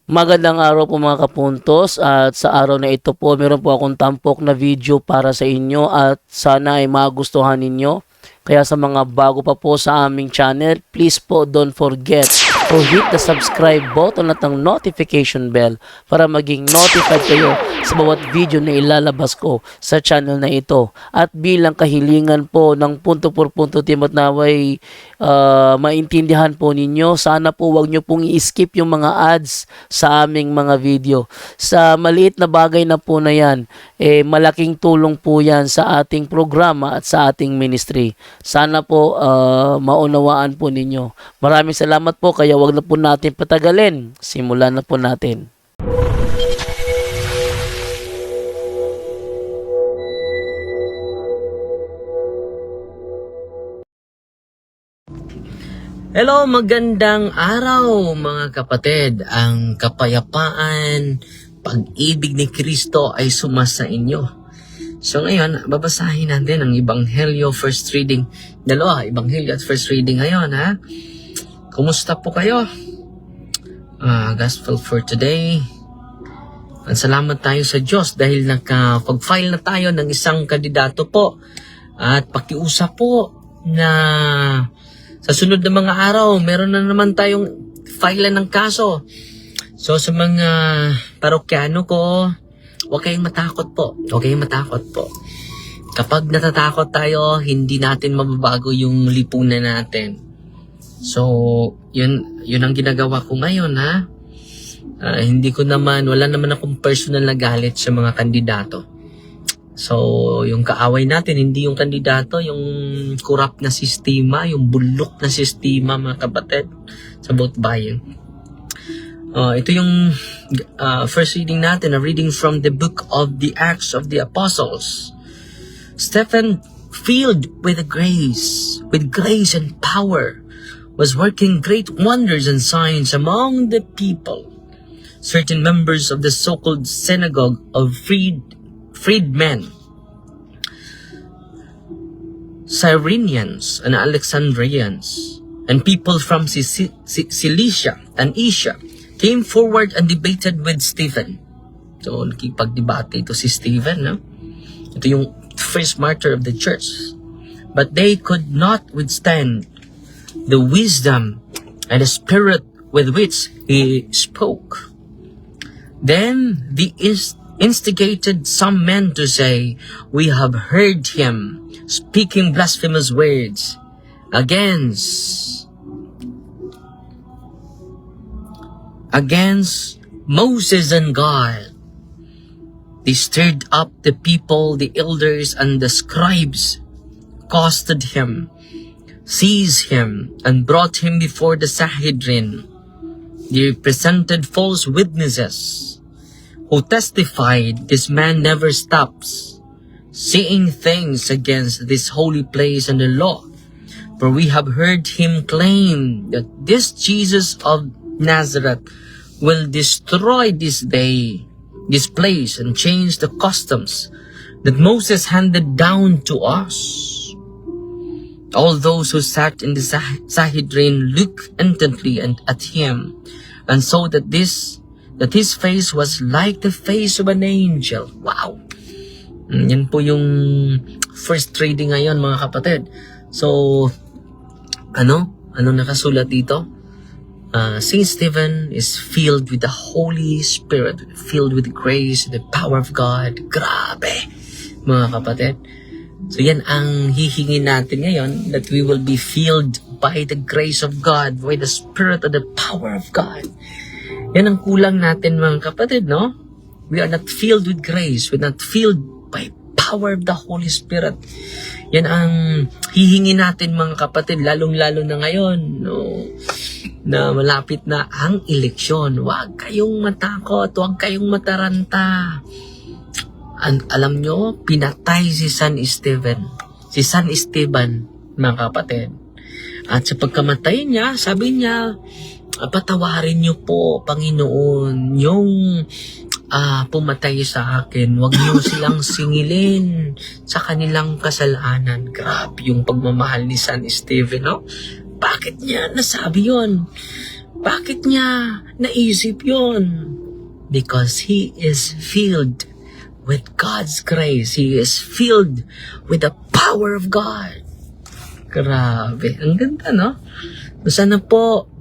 Magandang araw po mga kapuntos, at sa araw na ito po meron po akong tampok na video para sa inyo at sana ay magustuhan ninyo. Kaya sa mga bago pa po sa aming channel, please po don't forget to hit the subscribe button at ang notification bell para maging notified kayo sa bawat video na ilalabas ko sa channel na ito. At bilang kahilingan po ng punto por punto team at naway maintindihan po ninyo, sana po wag nyo pong i-skip yung mga ads sa aming mga video. Sa maliit na bagay na po na yan, malaking tulong po yan sa ating programa at sa ating ministry. Sana po maunawaan po ninyo. Maraming salamat po, kaya wag na po natin patagalin. Simulan na po natin. Hello, magandang araw mga kapatid. Ang kapayapaan, pag-ibig ni Kristo ay sumasa inyo. So ngayon, babasahin natin ang Ebanghelyo first reading. Dalawa, Ebanghelyo at first reading ngayon, ha? Kumusta po kayo? Gospel for today. At salamat tayo sa Diyos dahil nakapag-file na tayo ng isang kandidato po. At pakiusap po na sa sunod na mga araw, meron na naman tayong file ng kaso. So sa mga parokyano ko, huwag kayong matakot po. Huwag kayong matakot po. Kapag natatakot tayo, hindi natin mababago yung lipunan natin. So, yun ang ginagawa ko ngayon, ha? Hindi ko naman, wala naman akong personal na galit sa mga kandidato. So, yung kaaway natin, hindi yung kandidato, yung corrupt na sistema, yung bulok na sistema, mga kapatid, sa both bayan. Ito yung first reading natin, a reading from the book of the Acts of the Apostles. Stephen, filled with grace and power, was working great wonders and signs among the people. Certain members of the so-called synagogue of freedmen, Cyrenians and Alexandrians, and people from Cilicia and Asia came forward and debated with Stephen. So, nakipagdebate ito si Stephen, no? Ito yung first martyr of the church. But they could not withstand the wisdom and the spirit with which he spoke. Then the instigated some men to say, "We have heard him speaking blasphemous words against Moses and God." They stirred up the people, the elders and the scribes, accosted him, seized him, and brought him before the Sanhedrin. They presented false witnesses who testified, "This man never stops saying things against this holy place and the law. For we have heard him claim that this Jesus of Nazareth will destroy this place and change the customs that Moses handed down to us." All those who sat in the Sanhedrin looked intently at him and saw that his face was like the face of an angel. Wow! Yan po yung first reading ngayon, mga kapatid. So, ano nakasulat dito? Saint Stephen is filled with the Holy Spirit, filled with grace, the power of God. Grabe, mga kapatid. So yan ang hihingin natin ngayon, that we will be filled by the grace of God, by the Spirit and the power of God. Yan ang kulang natin, mga kapatid, no? We are not filled with grace. We're not filled by power of the Holy Spirit. Yan ang hihingin natin, mga kapatid, lalong-lalo na ngayon, no? Na malapit na ang eleksyon. Huwag kayong matakot, huwag kayong mataranta. Alam nyo, pinatay si San Esteban, mga kapatid. At sa pagkamatay niya, sabi niya, "Patawarin niyo po, Panginoon, yung pumatay sa akin. Huwag niyo silang singilin sa kanilang kasalanan." Grabe yung pagmamahal ni San Esteban, no? Bakit niya nasabi yon? Bakit niya naisip yun? Because he is filled with God's grace. He is filled with the power of God. Grabe. Ang ganda, no? Sana po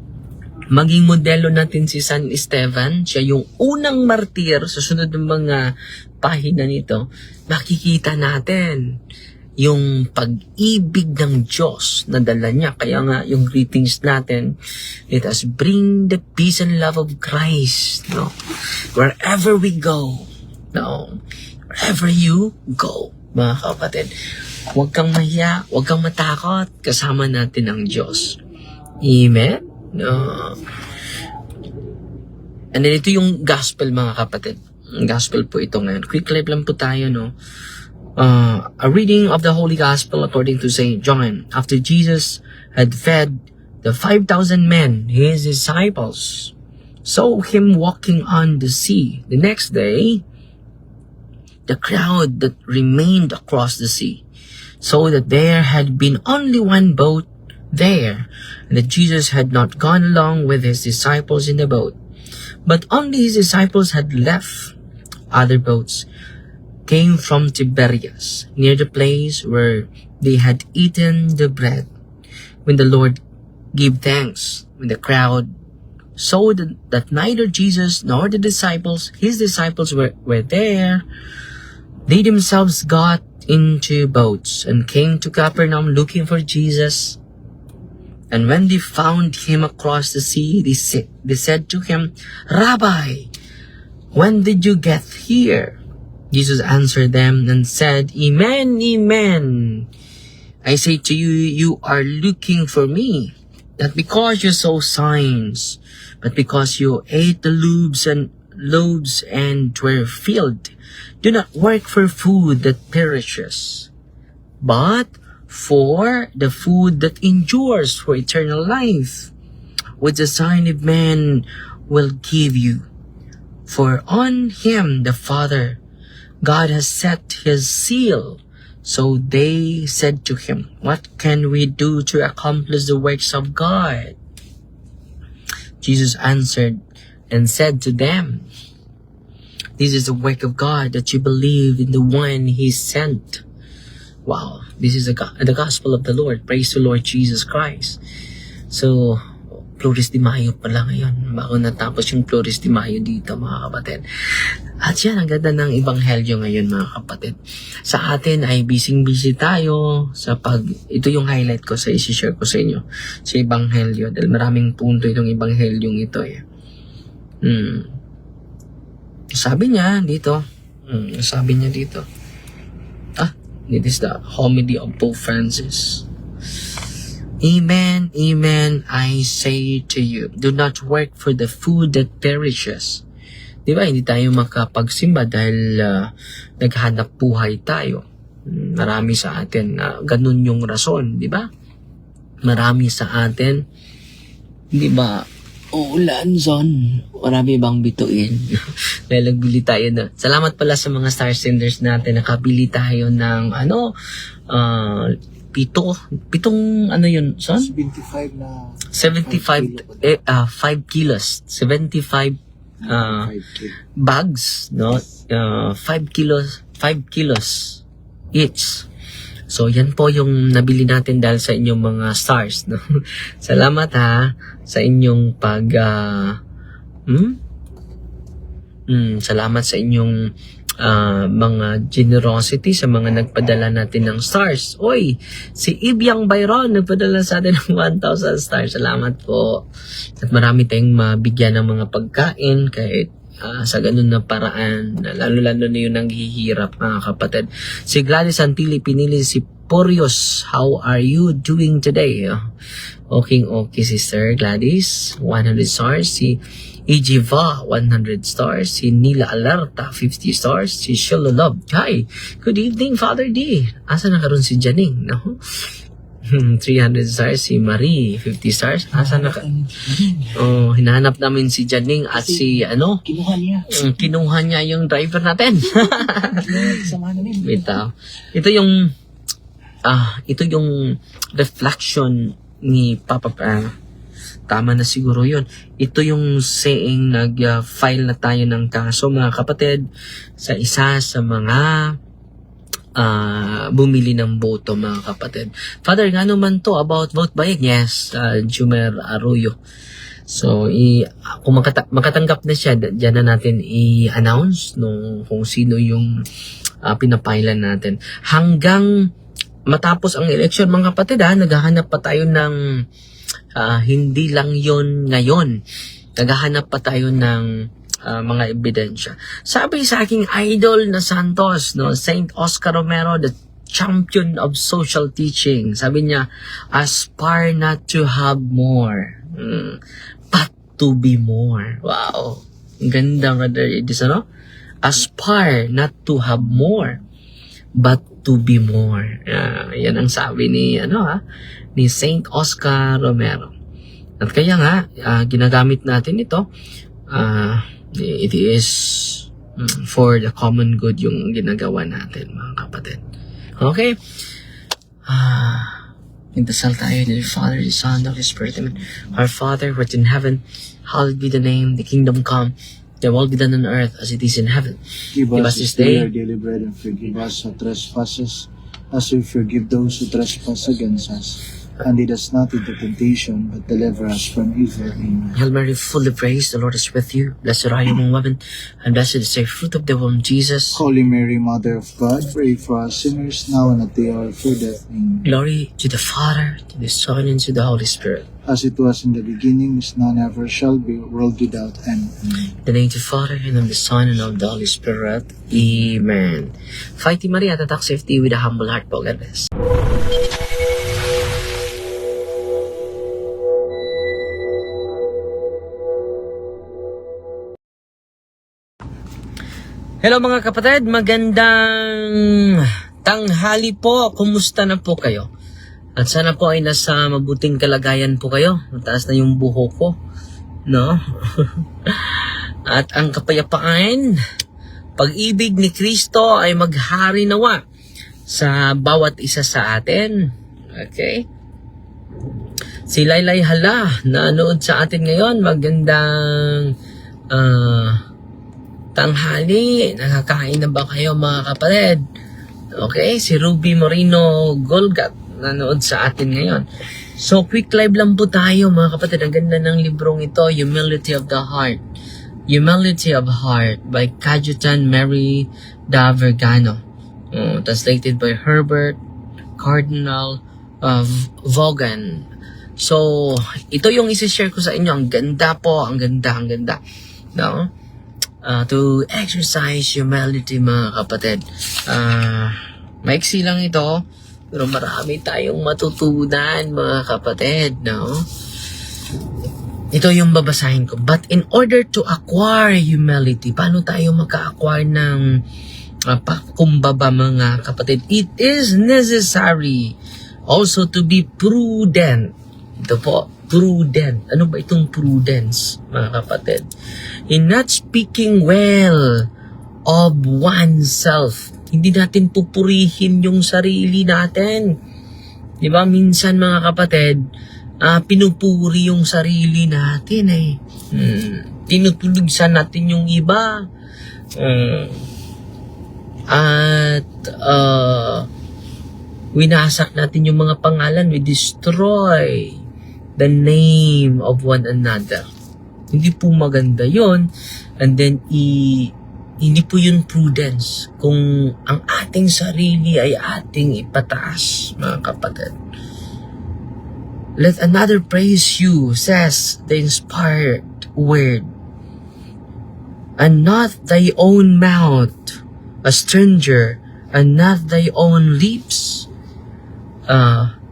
maging modelo natin si San Esteban. Siya yung unang martir. Sa sunod ng mga pahina nito, makikita natin yung pag-ibig ng Diyos na dala niya. Kaya nga yung greetings natin, let us bring the peace and love of Christ, no? Wherever we go, no? Wherever you go, mga kapatid, huwag kang mahiya, huwag kang matakot, kasama natin ang Diyos. Amen? No. And then ito yung gospel, mga kapatid. Ang gospel po ito ngayon. Quick live lang po tayo, no? A reading of the Holy Gospel according to St. John. After Jesus had fed the 5,000 men, his disciples saw him walking on the sea. The next day, the crowd that remained across the sea saw that there had been only one boat there, and that Jesus had not gone along with his disciples in the boat, but only his disciples had left. Other boats came from Tiberias, near the place where they had eaten the bread. When the Lord gave thanks, when the crowd saw that neither Jesus nor his disciples were there, they themselves got into boats and came to Capernaum looking for Jesus. And when they found him across the sea, they said to him, Rabbi, when did you get here? Jesus answered them and said, Amen, amen. I say to you, you are looking for me, not because you saw signs, but because you ate the loaves and were filled. Do not work for food that perishes, but for the food that endures for eternal life, which the Son of Man will give you. For on him the Father God has set his seal. So they said to him, What can we do to accomplish the works of God? Jesus answered and said to them, This is the work of God, that you believe in the one he sent. Wow, this is the gospel of the Lord. Praise the Lord Jesus Christ. So, Flores de Mayo pala ngayon. Bago natapos yung Flores de Mayo dito, mga kapatid. At yan, ang ganda ng ebanghelyo ngayon, mga kapatid. Sa atin ay busy tayo sa ito yung highlight ko sa isi-share ko sa inyo, sa ebanghelyo. Dahil maraming punto itong ebanghelyong ito eh. Sabi niya dito, it is the homily of Pope Francis. Amen, amen, I say to you, do not work for the food that perishes. Diba, hindi tayo makapagsimba dahil naghanap buhay tayo. Marami sa atin, ganun yung rason, diba? Marami sa atin, diba, ulan zon, marami bang bituin? Dahil nagbili tayo na. Salamat pala sa mga star senders natin, nakabili tayo ng, pitong ano yun, son? 75 na 75 5 kilos 75 bags, no? 5 kilos each. So yan po yung nabili natin dahil sa inyong mga stars, no? Salamat ha sa inyong salamat sa inyong mga generosity sa mga nagpadala natin ng stars. Oy, si Ibyang Byron nagpadala sa atin ng 1,000 stars. Salamat po. At marami tayong mabigyan ng mga pagkain kahit sa ganun na paraan. Lalo-lalo na yung nanghihirap, mga kapatid. Si Gladys Antili pinili si Porios. How are you doing today? Okay, Sister Gladys. 100 stars. Si Ejiva, 100 stars. Si Nila Alerta, 50 stars. Si Shilo Love. Hi, good evening, Father D. Asa na karon si Janing, no? 300 stars. Si Marie, 50 stars. Asa na hinahanap namin si Janing at si, kinuha niya. Kinuha niya yung driver natin. Sama namin. Bitaw. Ito yung reflection ni tama na siguro yun. Ito yung saying nag-file na tayo ng kaso, mga kapatid, sa isa sa mga bumili ng boto, mga kapatid. Father, nga naman to about vote buying? Yes, Jumer Arroyo. So, kung makatanggap na siya, dyan na natin i-announce kung sino yung pinapailan natin. Hanggang matapos ang election, mga kapatid, naghahanap pa tayo ng hindi lang yon ngayon. Naghahanap pa tayo ng mga ebidensya. Sabi sa aking idol na Santos, Saint Oscar Romero, the champion of social teaching, sabi niya, aspire not to have more, but to be more. Wow. Ang ganda, Brother Edis, ano? Aspire not to have more, but to be more. Yan ang sabi ni Saint Oscar Romero. At kaya nga, ginagamit natin ito. It is for the common good yung ginagawa natin, mga kapatid. Okay? Magdasal tayo to the Father, the Son, the Holy Spirit. Amen. Our Father, who art in heaven, hallowed be the name, the kingdom come, thy will be done on earth as it is in heaven. Give us this day our daily bread, and forgive us our trespasses, as we forgive those who trespass against us. And lead us not into temptation, but deliver us from evil. Amen. Hail Mary, full of grace, the Lord is with you. Blessed are you among women, and blessed is the fruit of the womb, Jesus. Holy Mary, Mother of God, pray for us sinners now and at the hour of our death. Amen. Glory to the Father, to the Son, and to the Holy Spirit. As it was in the beginning, is now and ever shall be, world without end. Amen. In the name of the Father, and of the Son, and of the Holy Spirit. Amen. Fighting Maria, tatak safety with a humble heart po. God bless. Hello mga kapatid, magandang tanghali po. Kumusta na po kayo? At sana po ay nasa mabuting kalagayan po kayo. Mataas na yung buho ko, no? At ang kapayapaan, pag-ibig ni Kristo ay maghari nawa sa bawat isa sa atin. Okay? Si Laylay Hala, nanood sa atin ngayon. Magandang tanghali. Nakakain na ba kayo, mga kapatid? Okay, si Ruby Moreno Golgat nanood sa atin ngayon. So, quick live lang po tayo, mga kapatid. Ang ganda ng librong ito, Humility of the Heart. Humility of Heart by Cajutan Mary da Vergano. Translated by Herbert Cardinal Vaughan. So, ito yung isi-share ko sa inyo. Ang ganda po, ang ganda. No? To exercise humility, mga kapatid. Maiksi lang ito, pero marami tayong matutunan, mga kapatid, no? Ito yung babasahin ko. But in order to acquire humility, paano tayo maka-acquire ng pakumbaba, mga kapatid? It is necessary also to be prudent. Ito po, prudent. Ano ba itong prudence, mga kapatid? In not speaking well of oneself. Hindi natin pupurihin yung sarili natin. Di ba? Minsan, mga kapatid, pinupuri yung sarili natin eh. Tinutulugsan natin yung iba. At winasak natin yung mga pangalan. We destroy the name of one another. Hindi po maganda yon. And then, hindi po yun prudence. Kung ang ating sarili ay ating ipataas, mga kapatid. Let another praise you, says the inspired word, and not thy own mouth, a stranger, and not thy own lips.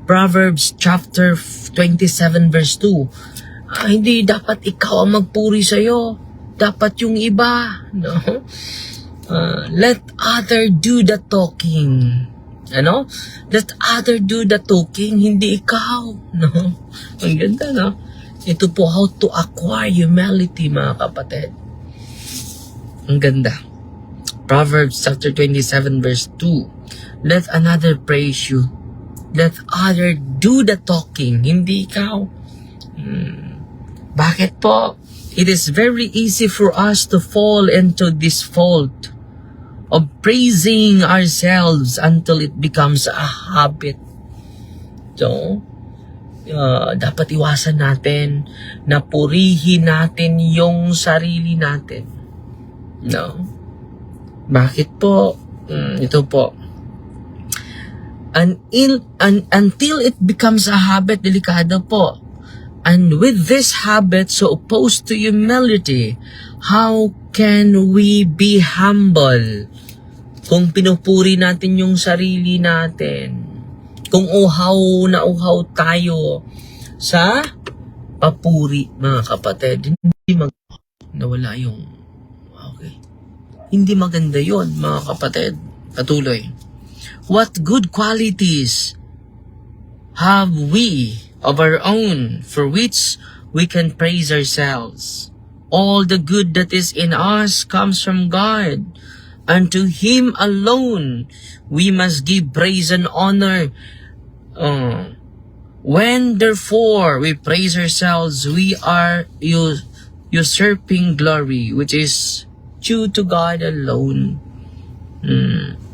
Proverbs chapter 27 verse 2. Hindi dapat ikaw ang magpuri sa'yo. Dapat yung iba. No? Let other do the talking. Ano? Let other do the talking, hindi ikaw. No? Ang ganda, no? Ito po, how to acquire humility, mga kapatid. Ang ganda. Proverbs chapter 27 verse 2. Let another praise you. Let other do the talking, hindi ikaw. Bakit po? It is very easy for us to fall into this fault of praising ourselves until it becomes a habit. So, dapat iwasan natin na purihin natin yung sarili natin. No? Bakit po? Ito po. Until it becomes a habit, delikado po. And with this habit so opposed to humility, how can we be humble? Kung pinupuri natin yung sarili natin, kung uhaw na uhaw tayo sa papuri, mga kapatid, nawala yung, okay. Hindi maganda yon, mga kapatid. Patuloy. What good qualities have we of our own for which we can praise ourselves? All the good that is in us comes from God. And to Him alone we must give praise and honor. When therefore we praise ourselves, we are usurping glory which is due to God alone.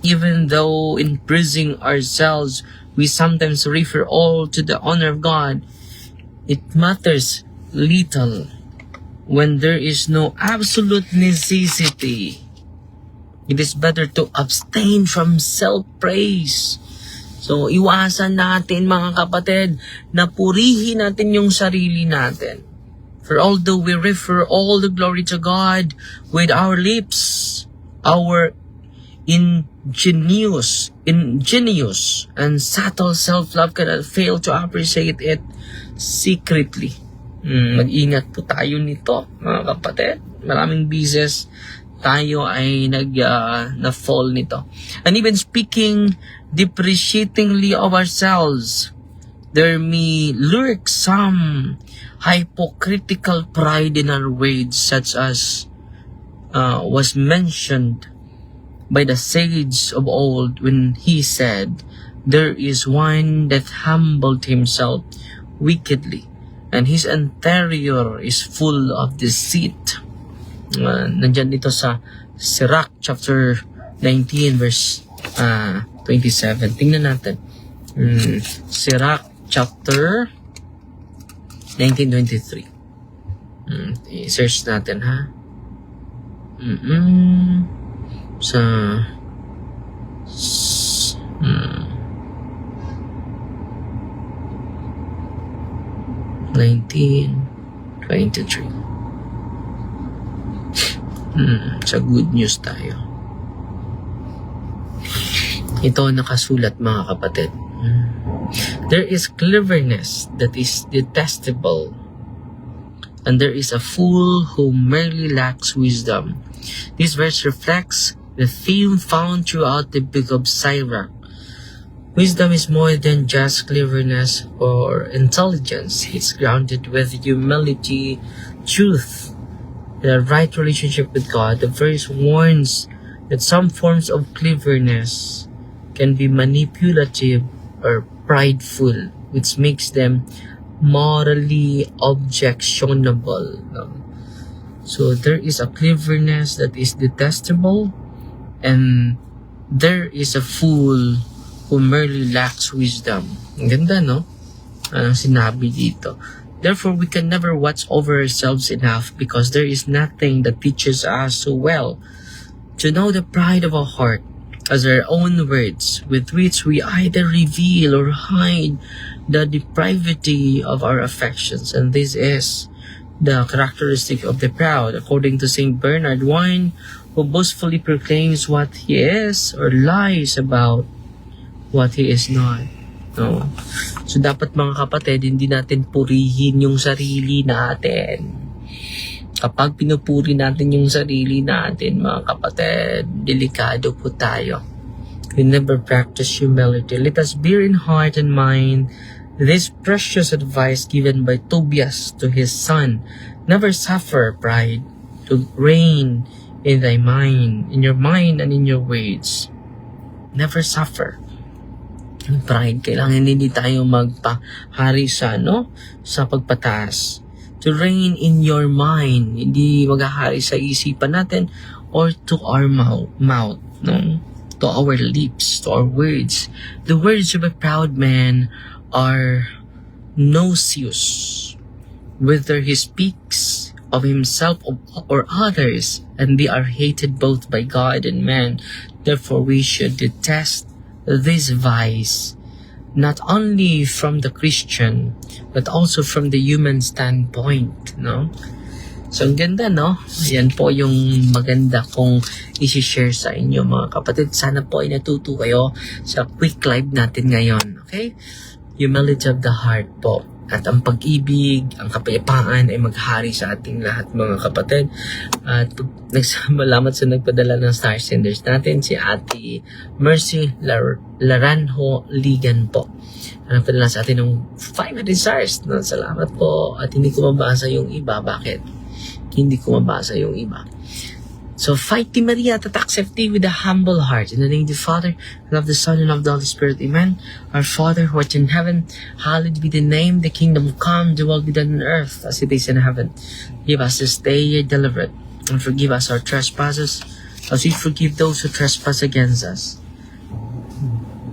Even though in praising ourselves we sometimes refer all to the honor of God, it matters little when there is no absolute necessity. It is better to abstain from self-praise. So, iwasan natin, mga kapatid, na purihin natin yung sarili natin. For although we refer all the glory to God with our lips, our ingenious and subtle self-love cannot fail to appreciate it secretly. Mag-ingat po tayo nito, mga kapatid. Maraming beses tayo ay na-fall nito. And even speaking depreciatingly of ourselves, there may lurk some hypocritical pride in our words, such as was mentioned by the sage of old when he said, "There is one that humbled himself wickedly, and his interior is full of deceit." Nandyan dito sa Sirach chapter 19 verse 27. Tingnan natin. Sirach chapter 19:23. I-search natin, ha? Sa 19:23. Sa good news tayo. Ito nakasulat, mga kapatid. There is cleverness that is detestable, and there is a fool who merely lacks wisdom. This verse reflects the theme found throughout the book of Sirach. Wisdom is more than just cleverness or intelligence. It's grounded with humility, truth, and a right relationship with God. The verse warns that some forms of cleverness can be manipulative or prideful, which makes them morally objectionable. So there is a cleverness that is detestable, and there is a fool who merely lacks wisdom. Ang ganda, no? Anong sinabi dito? Therefore, we can never watch over ourselves enough, because there is nothing that teaches us so well to know the pride of our heart as our own words, with which we either reveal or hide the depravity of our affections. And this is the characteristic of the proud, according to St. Bernard, one who boastfully proclaims what he is or lies about what he is not. No? So dapat, mga kapatid, hindi natin purihin yung sarili natin. Kapag pinupuri natin yung sarili natin, mga kapatid, delikado po tayo. We never practice humility. Let us bear in heart and mind this precious advice given by Tobias to his son. Never suffer pride to reign in thy mind, in your mind and in your words. Never suffer pride. Kailangan hindi tayo magpahari sa, sa pagpataas. To to reign in your mind. Hindi maghahari sa isipan natin or to our mouth, no? To our lips, to our words. The words of a proud man are nauseous, whether he speaks of himself or others, and they are hated both by God and man. Therefore, we should detest this vice, not only from the Christian, but also from the human standpoint, no? So, ang ganda, no? Yan po yung maganda kong isi-share sa inyo, mga kapatid. Sana po ay natuto kayo sa quick live natin ngayon, okay? Humility of the heart po. At ang pag-ibig, ang kapayapaan ay maghari sa ating lahat, mga kapatid. At salamat sa nagpadala ng Star Senders natin, si Ate Mercy Laranjo Ligan po. Nagpadala sa atin ng 500 stars. No, salamat po. At hindi ko mabasa yung iba. Bakit? Hindi ko mabasa yung iba. So, fight Ti Maria, accept thee with a humble heart. In the name of the Father, and of the Son, and of the Holy Spirit. Amen. Our Father, who art in heaven, hallowed be the name. The kingdom come, the will be done on earth as it is in heaven. Give us this day your deliverance, and forgive us our trespasses, as we forgive those who trespass against us.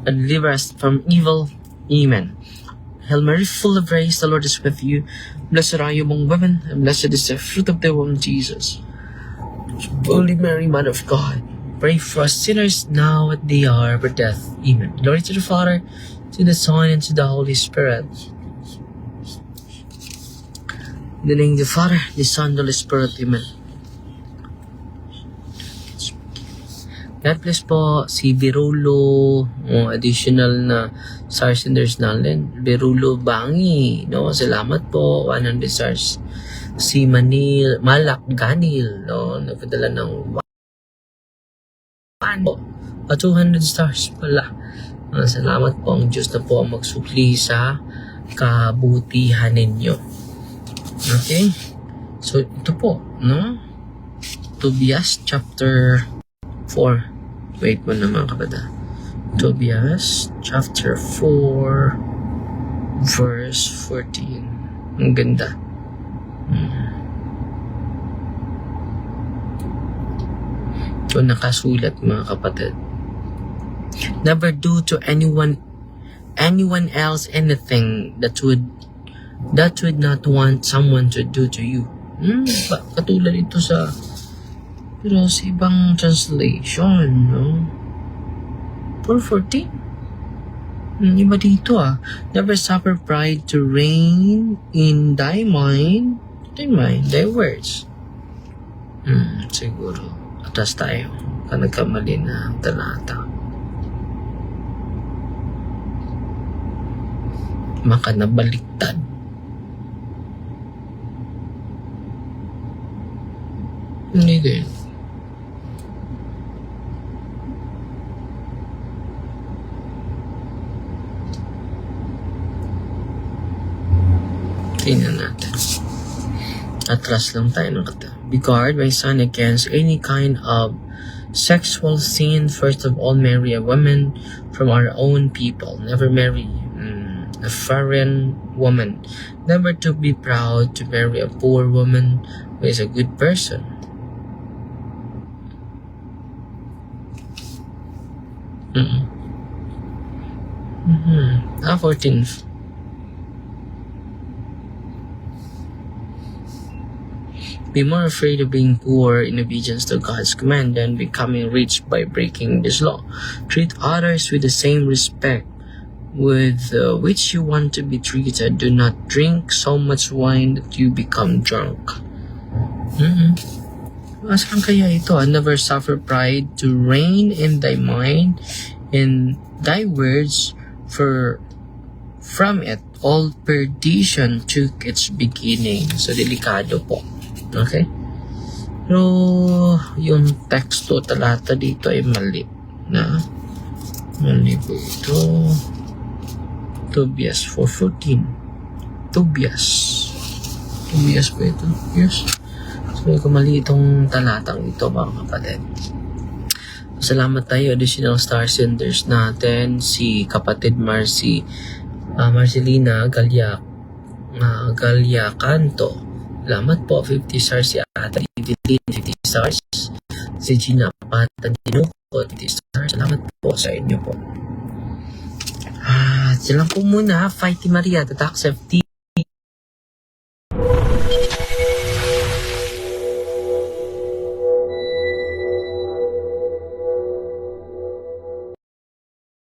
And deliver us from evil. Amen. Hail Mary, full of grace, the Lord is with you. Blessed are you among women, and blessed is the fruit of the womb, Jesus. Holy Mary, Mother of God, pray for us sinners now at the hour of our death. Amen. Glory to the Father, to the Son, and to the Holy Spirit. In the name of the Father, the Son, and the Holy Spirit. Amen. God bless po si Birulo, additional na Star Senders natin. Birulo Bangi, no? Salamat po, 100 stars. Si Malak Ganil, no? Nagpadala ng 200 stars pala. Salamat po, ang Diyos na po ang magsukli sa kabutihan ninyo. Okay? So, ito po, no? Tobias chapter 4. Wait mo na, mga kabada. Tobias chapter 4 verse 14. Ang ganda. Ito nakasulat, mga kapatid. Never do to anyone else anything that would not want someone to do to you. Katulad ito sa pero sa ibang translation, no? 4:14. Iba dito, Never suffer pride to reign in thy mind, thy words. Siguro. Atas tayo. Nagkamali na talata. Maka nabaliktad. Hindi din. Tingnan natin. Atras lang tayo ng kata. Be guard, my son, against any kind of sexual sin. First of all, marry a woman from our own people. Never marry a foreign woman. Never to be proud to marry a poor woman who is a good person. 14. Be more afraid of being poor in obedience to God's command than becoming rich by breaking this law. Treat others with the same respect with which you want to be treated. Do not drink so much wine that you become drunk. Saan kaya ito? Never suffer pride to reign in thy mind, in thy words, for from it all perdition took its beginning. So, delikado po. Okay? Pero, yung teksto talata dito ay mali. Mali po ito. Tobias 4:14. Tobias po ito. Yes. So, kung mali itong talatang ito, mga kapatid. Salamat tayo, additional star senders natin. Si kapatid Marcelina Galyacanto. Salamat po, 50 stars si Ate Evelyn, 50 stars. Si Gina Patadino, 50 stars. Salamat po sa inyo po. Sila po muna, Fighty Maria, Tatak FT,